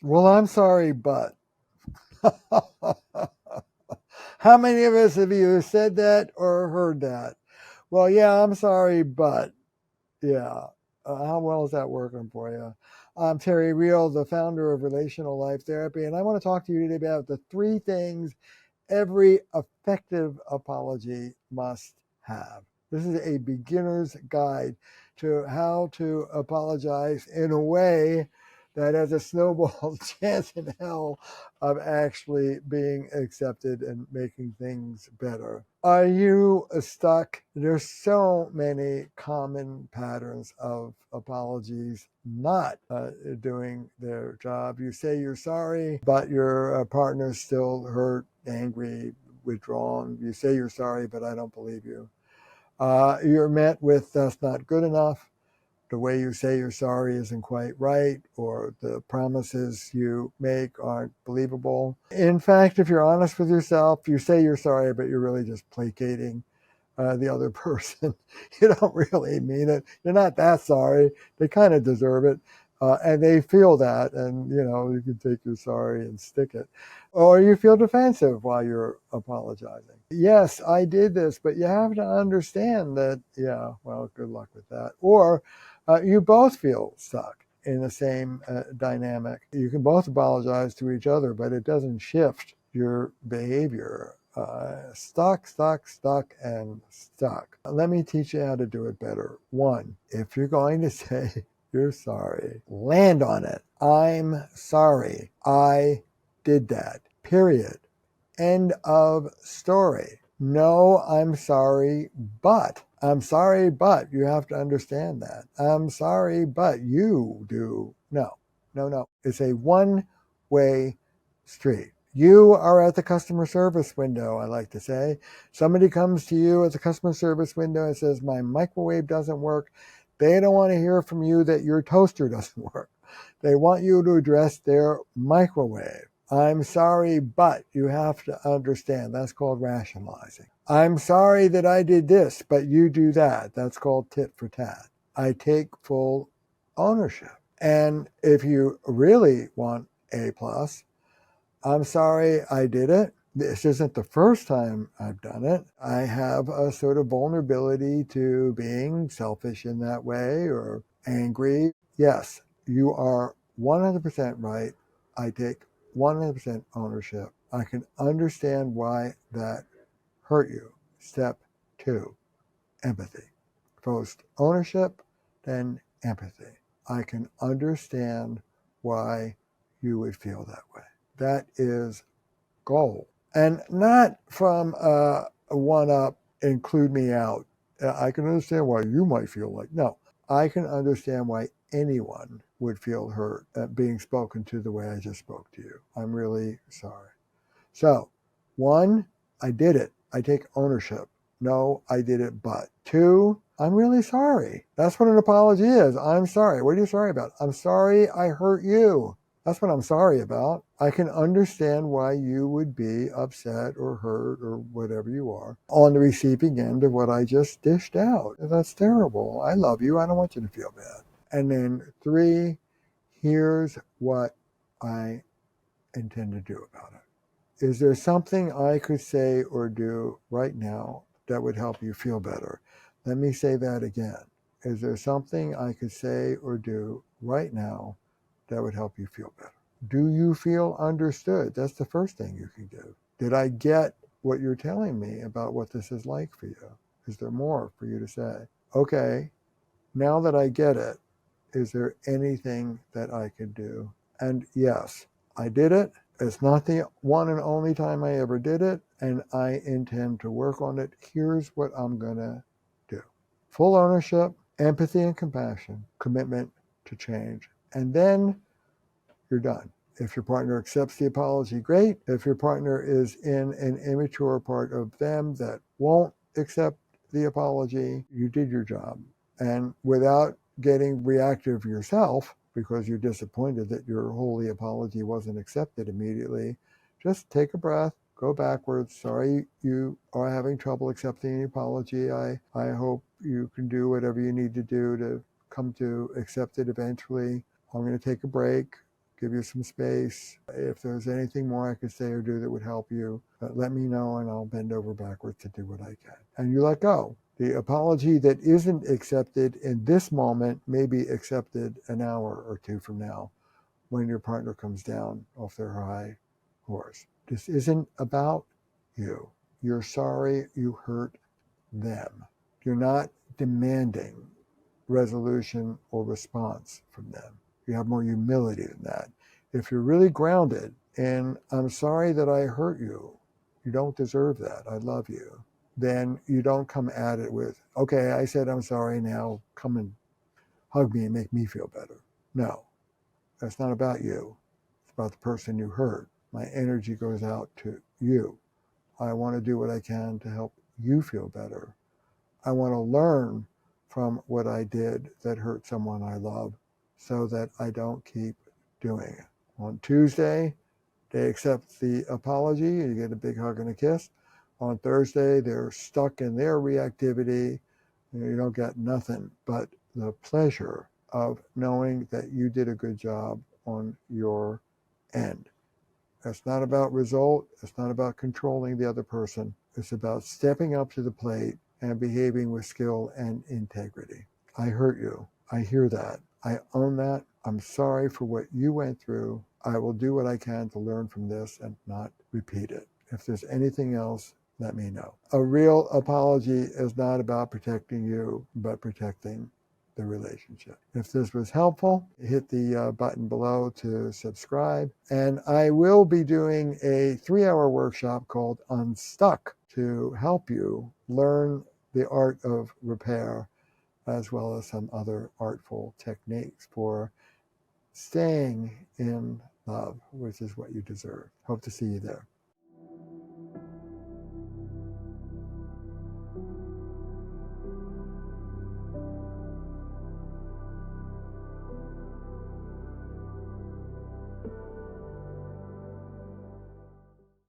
Well, I'm sorry, but. How many of us have you said that or heard that? Well, yeah, I'm sorry, but yeah. How well is that working for you? I'm Terry Real, the founder of Relational Life Therapy, and I want to talk to you today about the three things every effective apology must have. This is a beginner's guide to how to apologize in a way that has a snowball chance in hell of actually being accepted and making things better. Are you stuck? There's so many common patterns of apologies not doing their job. You say you're sorry, but your partner's still hurt, angry, withdrawn. You say you're sorry, but I don't believe you. You're met with that's not good enough. The way you say you're sorry isn't quite right, or the promises you make aren't believable. In fact, if you're honest with yourself, you say you're sorry, but you're really just placating the other person. You don't really mean it. You're not that sorry. They kind of deserve it. And they feel that, and you can take your sorry and stick it. Or you feel defensive while you're apologizing. Yes, I did this, but you have to understand that, yeah, well, good luck with that. Or you both feel stuck in the same dynamic. You can both apologize to each other, but it doesn't shift your behavior. Stuck, and stuck. Let me teach you how to do it better. One, if you're going to say you're sorry, land on it. I'm sorry. I did that. Period. End of story. No, I'm sorry, but. I'm sorry, but. You have to understand that. I'm sorry, but you do. No, no, no. It's a one-way street. You are at the customer service window, I like to say. Somebody comes to you at the customer service window and says, my microwave doesn't work. They don't want to hear from you that your toaster doesn't work. They want you to address their microwave. I'm sorry, but you have to understand. That's called rationalizing. I'm sorry that I did this, but you do that. That's called tit for tat. I take full ownership. And if you really want A plus, I'm sorry I did it. This isn't the first time I've done it. I have a sort of vulnerability to being selfish in that way or angry. Yes, you are 100% right. I take 100% ownership. I can understand why that hurt you. Step two, empathy. First ownership, then empathy. I can understand why you would feel that way. That is goal. And not from a one up, include me out. I can understand why you might feel like, no, I can understand why anyone would feel hurt at being spoken to the way I just spoke to you. I'm really sorry. So, one, I did it. I take ownership. No, I did it, but. Two, I'm really sorry. That's what an apology is. I'm sorry. What are you sorry about? I'm sorry I hurt you. That's what I'm sorry about. I can understand why you would be upset or hurt or whatever you are on the receiving end of what I just dished out. That's terrible. I love you. I don't want you to feel bad. And then three, here's what I intend to do about it. Is there something I could say or do right now that would help you feel better? Let me say that again. Is there something I could say or do right now that would help you feel better? Do you feel understood? That's the first thing you can do. Did I get what you're telling me about what this is like for you? Is there more for you to say? Okay, now that I get it, is there anything that I could do? And yes, I did it. It's not the one and only time I ever did it, and I intend to work on it. Here's what I'm going to do: full ownership, empathy and compassion, commitment to change. And then you're done. If your partner accepts the apology, great. If your partner is in an immature part of them that won't accept the apology, you did your job. And without getting reactive yourself, because you're disappointed that your holy apology wasn't accepted immediately, just take a breath, go backwards. Sorry you are having trouble accepting the apology. I hope you can do whatever you need to do to come to accept it eventually. I'm going to take a break. give you some space. If there's anything more I could say or do that would help you, let me know and I'll bend over backwards to do what I can. And you let go. The apology that isn't accepted in this moment may be accepted an hour or two from now when your partner comes down off their high horse. This isn't about you. You're sorry you hurt them. You're not demanding resolution or response from them. You have more humility than that. If you're really grounded in, I'm sorry that I hurt you, you don't deserve that, I love you, then you don't come at it with, okay, I said I'm sorry, now come and hug me and make me feel better. No, that's not about you. It's about the person you hurt. My energy goes out to you. I want to do what I can to help you feel better. I want to learn from what I did that hurt someone I love so that I don't keep doing it. On Tuesday, they accept the apology. You get a big hug and a kiss. On Thursday, they're stuck in their reactivity. You don't get nothing but the pleasure of knowing that you did a good job on your end. It's not about result. It's not about controlling the other person. It's about stepping up to the plate and behaving with skill and integrity. I hurt you. I hear that. I own that. I'm sorry for what you went through. I will do what I can to learn from this and not repeat it. If there's anything else, let me know. A real apology is not about protecting you, but protecting the relationship. If this was helpful, hit the button below to subscribe. And I will be doing a 3-hour workshop called Unstuck to help you learn the art of repair, as well as some other artful techniques for staying in love, which is what you deserve. Hope to see you there.